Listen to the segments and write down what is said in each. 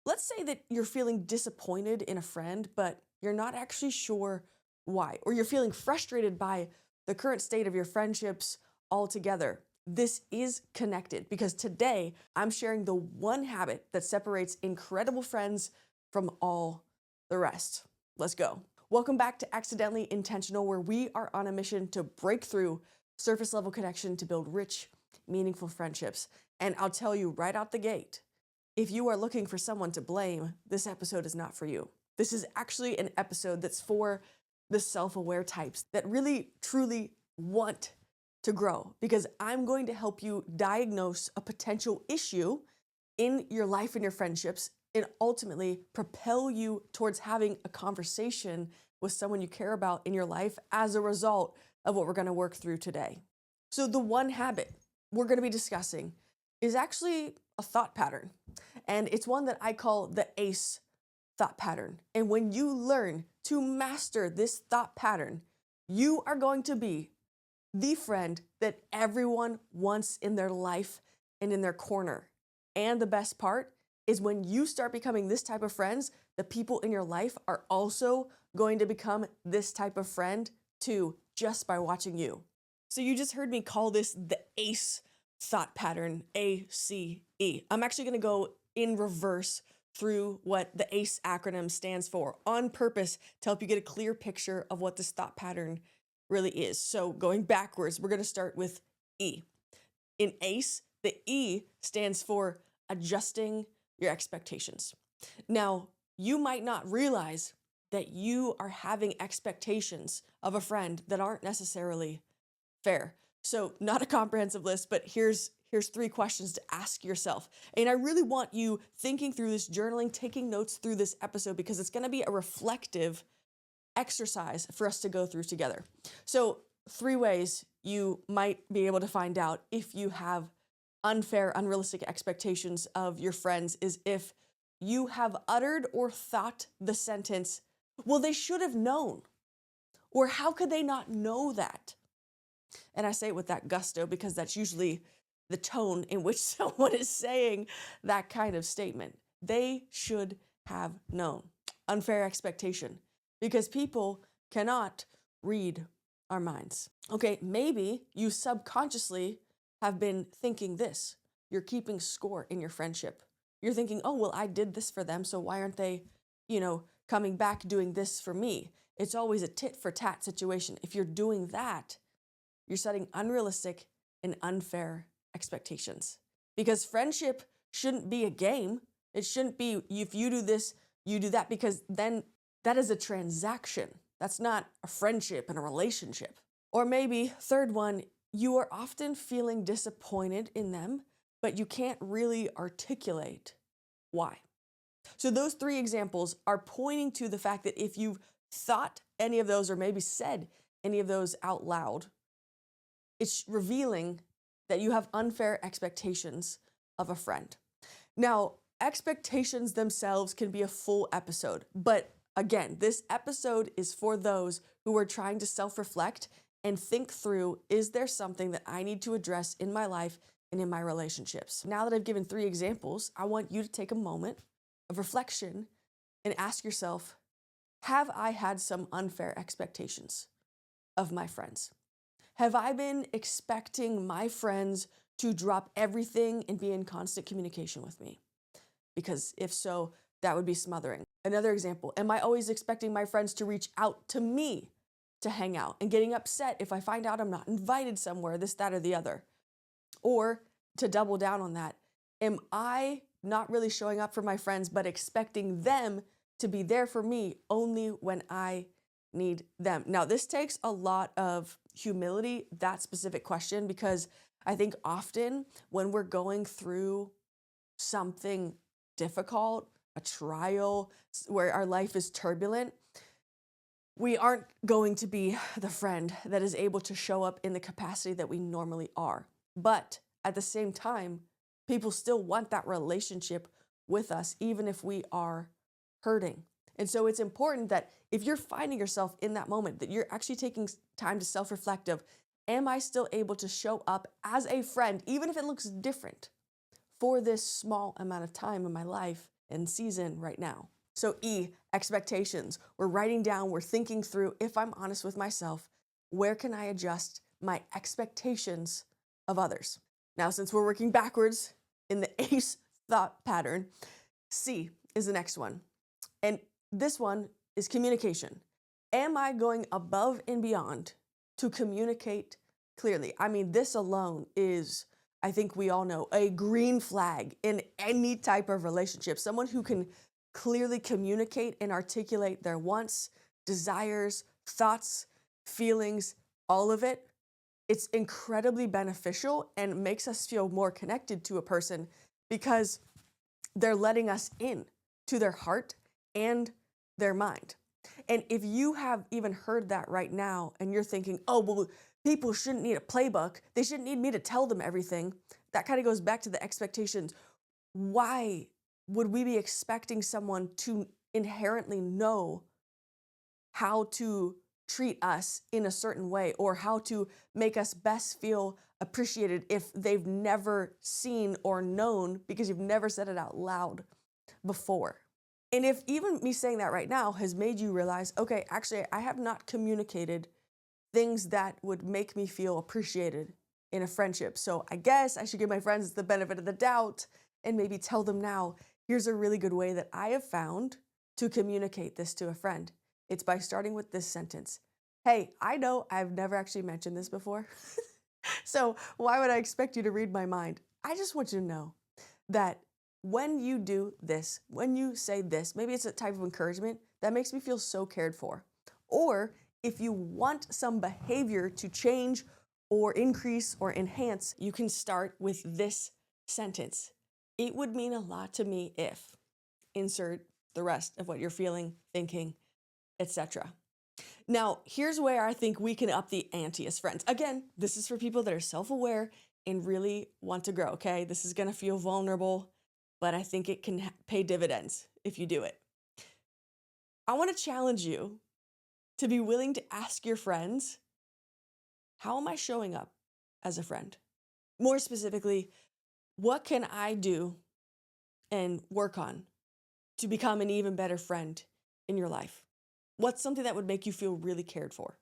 Let's say that you're feeling disappointed in a friend, but you're not actually sure why, or you're feeling frustrated by the current state of your friendships altogether. This is connected because today I'm sharing the one habit that separates incredible friends from all the rest. Let's go. Welcome back to Accidentally Intentional, where we are on a mission to break through surface level connection to build rich, meaningful friendships. And I'll tell you right out the gate, if you are looking for someone to blame, this episode is not for you. This is actually an episode that's for the self-aware types that really, truly want to grow, because I'm going to help you diagnose a potential issue in your life and your friendships and ultimately propel you towards having a conversation with someone you care about in your life as a result of what we're going to work through today. So the one habit we're going to be discussing is actually a thought pattern, and it's one that I call the ACE thought pattern. And when you learn to master this thought pattern, you are going to be the friend that everyone wants in their life and in their corner. And the best part is when you start becoming this type of friends, the people in your life are also going to become this type of friend too, just by watching you. So you just heard me call this the ACE thought pattern, ACE. I'm actually going to go in reverse through what the ACE acronym stands for on purpose to help you get a clear picture of what this thought pattern really is. So going backwards, we're going to start with E. In ACE, the E stands for adjusting your expectations. Now, you might not realize that you are having expectations of a friend that aren't necessarily fair. So not a comprehensive list, but here's 3 questions to ask yourself. And I really want you thinking through this, journaling, taking notes through this episode, because it's going to be a reflective exercise for us to go through together. So 3 ways you might be able to find out if you have unfair, unrealistic expectations of your friends is if you have uttered or thought the sentence, well, they should have known, or how could they not know that? And I say it with that gusto because that's usually the tone in which someone is saying that kind of statement. They should have known. Unfair expectation, because people cannot read our minds. Okay, maybe you subconsciously have been thinking this. You're keeping score in your friendship. You're thinking, oh, well, I did this for them, so why aren't they, coming back doing this for me? It's always a tit for tat situation. If you're doing that, you're setting unrealistic and unfair expectations, because friendship shouldn't be a game. It shouldn't be if you do this, you do that, because then that is a transaction. That's not a friendship and a relationship. Or maybe third one, you are often feeling disappointed in them, but you can't really articulate why. So those 3 examples are pointing to the fact that if you've thought any of those or maybe said any of those out loud, it's revealing that you have unfair expectations of a friend. Now, expectations themselves can be a full episode, but again, this episode is for those who are trying to self-reflect and think through, is there something that I need to address in my life and in my relationships? Now that I've given 3 examples, I want you to take a moment of reflection and ask yourself, have I had some unfair expectations of my friends? Have I been expecting my friends to drop everything and be in constant communication with me? Because if so, that would be smothering. Another example, am I always expecting my friends to reach out to me to hang out and getting upset if I find out I'm not invited somewhere, this, that, or the other? Or to double down on that, am I not really showing up for my friends, but expecting them to be there for me only when I need them? Now, this takes a lot of humility, that specific question, because I think often when we're going through something difficult, a trial where our life is turbulent, we aren't going to be the friend that is able to show up in the capacity that we normally are. But at the same time, people still want that relationship with us, even if we are hurting. And so it's important that if you're finding yourself in that moment, that you're actually taking time to self-reflect of, am I still able to show up as a friend, even if it looks different, for this small amount of time in my life and season right now. So E, expectations. We're writing down, we're thinking through, if I'm honest with myself, where can I adjust my expectations of others? Now, since we're working backwards in the ACE thought pattern, C is the next one. And this one is communication. Am I going above and beyond to communicate clearly? I mean, this alone is, I think we all know, a green flag in any type of relationship. Someone who can clearly communicate and articulate their wants, desires, thoughts, feelings, all of it. It's incredibly beneficial and makes us feel more connected to a person because they're letting us in to their heart and their mind. And if you have even heard that right now and you're thinking, oh, well, people shouldn't need a playbook, they shouldn't need me to tell them everything, that kind of goes back to the expectations. Why would we be expecting someone to inherently know how to treat us in a certain way or how to make us best feel appreciated if they've never seen or known because you've never said it out loud before? And if even me saying that right now has made you realize, okay, actually, I have not communicated things that would make me feel appreciated in a friendship. So I guess I should give my friends the benefit of the doubt and maybe tell them now, here's a really good way that I have found to communicate this to a friend. It's by starting with this sentence. Hey, I know I've never actually mentioned this before. So why would I expect you to read my mind? I just want you to know that when you do this, when you say this, maybe it's a type of encouragement that makes me feel so cared for. Or if you want some behavior to change or increase or enhance, you can start with this sentence. It would mean a lot to me if, insert the rest of what you're feeling, thinking, etc. Now, here's where I think we can up the ante as friends. Again, this is for people that are self-aware and really want to grow, okay? This is gonna feel vulnerable, but I think it can pay dividends if you do it. I wanna challenge you to be willing to ask your friends, how am I showing up as a friend? More specifically, what can I do and work on to become an even better friend in your life? What's something that would make you feel really cared for?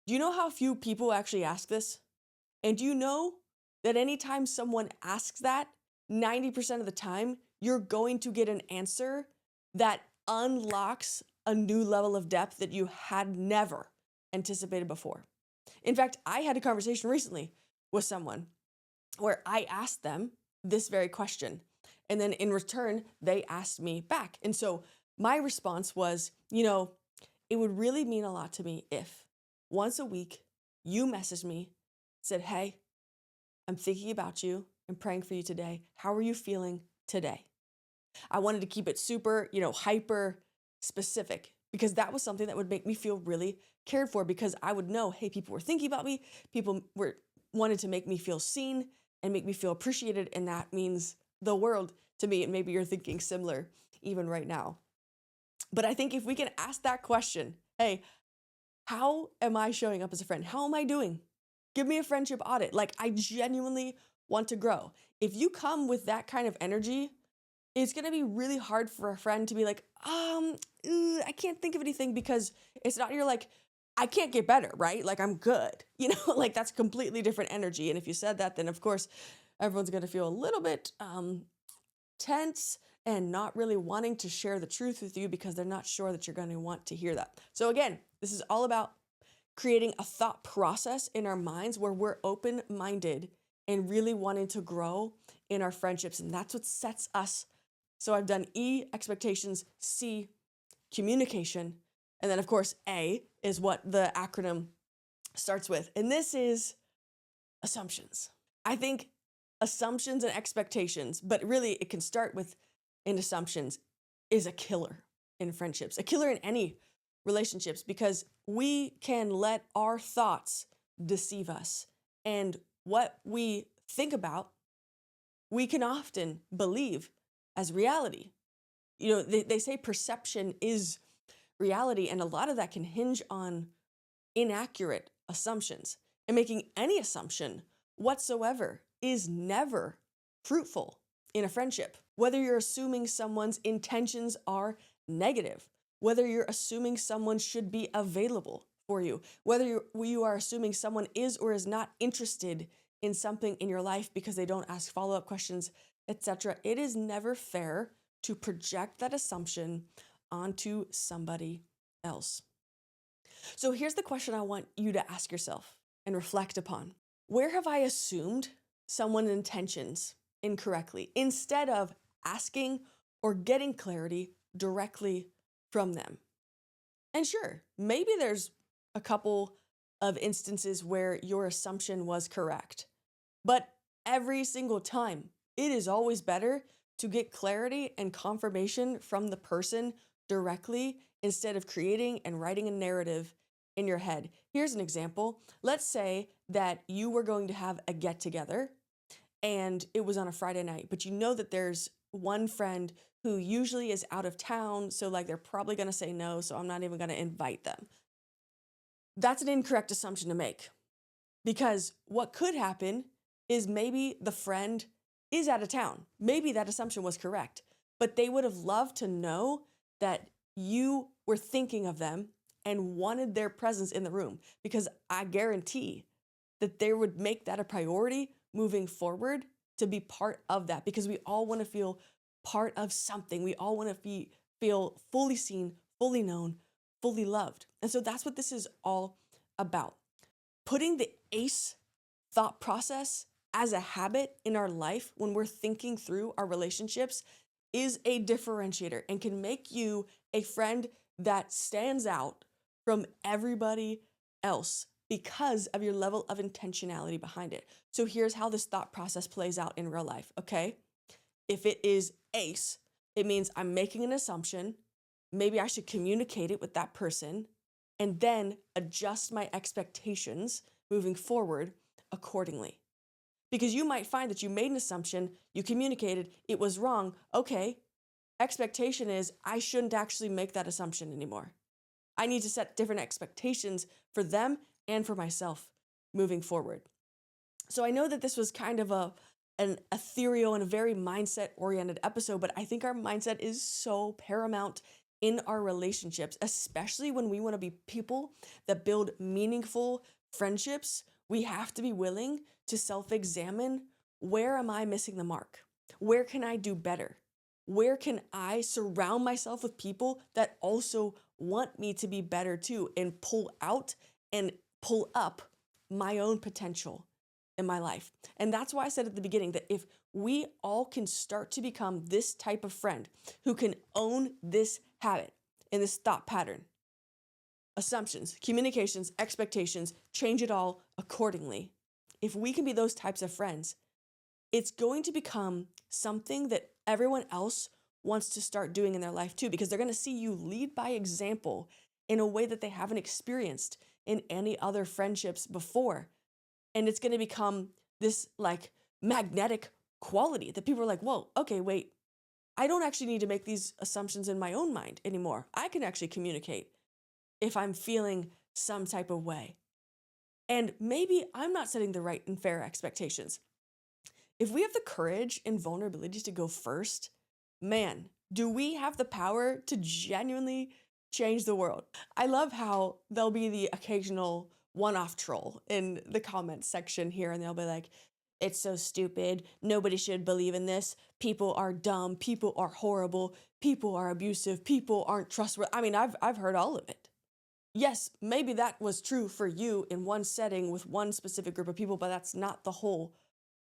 Do you know how few people actually ask this? And do you know that anytime someone asks that, 90% of the time, you're going to get an answer that unlocks a new level of depth that you had never anticipated before. In fact, I had a conversation recently with someone where I asked them this very question. And then in return, they asked me back. And so my response was, it would really mean a lot to me if once a week you messaged me, said, hey, I'm thinking about you and praying for you today. How are you feeling today? I wanted to keep it super, hyper specific because that was something that would make me feel really cared for because I would know, hey, people were thinking about me. People wanted to make me feel seen and make me feel appreciated. And that means the world to me. And maybe you're thinking similar even right now. But I think if we can ask that question, hey, how am I showing up as a friend? How am I doing? Give me a friendship audit. Like, I genuinely want to grow. If you come with that kind of energy, it's going to be really hard for a friend to be like, I can't think of anything because it's not, you're like, I can't get better, right? Like, I'm good. Like that's completely different energy. And if you said that, then of course, everyone's going to feel a little bit tense and not really wanting to share the truth with you because they're not sure that you're going to want to hear that. So again, this is all about creating a thought process in our minds where we're open-minded and really wanting to grow in our friendships. And that's what sets us. So I've done E, expectations, C, communication, and then of course, A is what the acronym starts with. And this is assumptions. I think assumptions and expectations, but really it can start with in assumptions, is a killer in friendships, a killer in any relationships, because we can let our thoughts deceive us. And what we think about, we can often believe as reality. They say perception is reality, and a lot of that can hinge on inaccurate assumptions. And making any assumption whatsoever is never fruitful in a friendship. whether you're assuming someone's intentions are negative, whether you're assuming someone should be available for you, whether you are assuming someone is or is not interested in something in your life because they don't ask follow-up questions, etc. It is never fair to project that assumption onto somebody else. So here's the question I want you to ask yourself and reflect upon. Where have I assumed someone's intentions incorrectly instead of asking or getting clarity directly from them? And sure, maybe there's a couple of instances where your assumption was correct, but every single time, it is always better to get clarity and confirmation from the person directly instead of creating and writing a narrative in your head. Here's an example. Let's say that you were going to have a get together and it was on a Friday night, but you know that there's one friend who usually is out of town, so like they're probably going to say no, so I'm not even going to invite them. That's an incorrect assumption to make, because what could happen is maybe the friend is out of town. Maybe that assumption was correct, but they would have loved to know that you were thinking of them and wanted their presence in the room, because I guarantee that they would make that a priority moving forward to be part of that, because we all want to feel part of something. We all want to feel fully seen, fully known, fully loved. And so that's what this is all about. Putting the ACE thought process as a habit in our life when we're thinking through our relationships is a differentiator and can make you a friend that stands out from everybody else because of your level of intentionality behind it. So here's how this thought process plays out in real life, okay? If it is ACE, it means I'm making an assumption. Maybe I should communicate it with that person and then adjust my expectations moving forward accordingly. Because you might find that you made an assumption, you communicated, it was wrong. Okay, expectation is I shouldn't actually make that assumption anymore. I need to set different expectations for them and for myself moving forward. So I know that this was kind of an ethereal and a very mindset-oriented episode, but I think our mindset is so paramount in our relationships, especially when we want to be people that build meaningful friendships. We have to be willing to self-examine, where am I missing the mark? Where can I do better? Where can I surround myself with people that also want me to be better too, and pull out and pull up my own potential in my life? And that's why I said at the beginning that if we all can start to become this type of friend who can own this habit and this thought pattern, assumptions, communications, expectations, change it all accordingly. If we can be those types of friends, it's going to become something that everyone else wants to start doing in their life too, because they're going to see you lead by example in a way that they haven't experienced in any other friendships before. And it's going to become this like magnetic quality that people are like, whoa, okay, wait, I don't actually need to make these assumptions in my own mind anymore. I can actually communicate if I'm feeling some type of way. And maybe I'm not setting the right and fair expectations. If we have the courage and vulnerability to go first, man, do we have the power to genuinely change the world? I love how there'll be the occasional one-off troll in the comments section here, and they'll be like, it's so stupid. Nobody should believe in this. People are dumb. People are horrible. People are abusive. People aren't trustworthy. I mean, I've heard all of it. Yes, maybe that was true for you in one setting with one specific group of people, but that's not the whole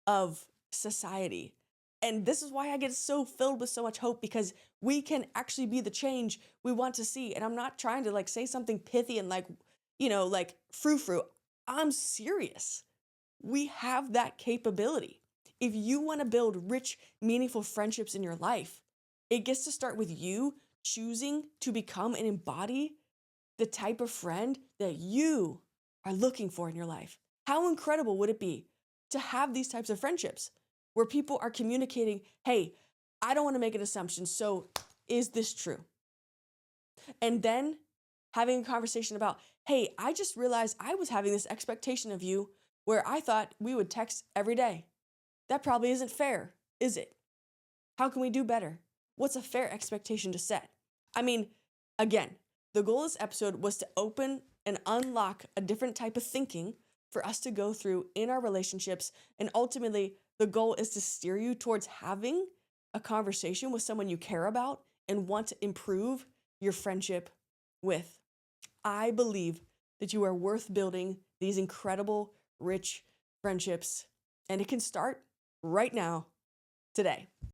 of society. And this is why I get so filled with so much hope, because we can actually be the change we want to see. And I'm not trying to like say something pithy and like, like frou-frou. I'm serious. We have that capability. If you want to build rich, meaningful friendships in your life, it gets to start with you choosing to become and embody the type of friend that you are looking for in your life. How incredible would it be to have these types of friendships where people are communicating, hey, I don't want to make an assumption, so is this true? And then having a conversation about, hey, I just realized I was having this expectation of you where I thought we would text every day. That probably isn't fair, is it? How can we do better? What's a fair expectation to set? I mean, again, the goal of this episode was to open and unlock a different type of thinking for us to go through in our relationships. And ultimately, the goal is to steer you towards having a conversation with someone you care about and want to improve your friendship with. I believe that you are worth building these incredible, rich friendships, and it can start right now, today.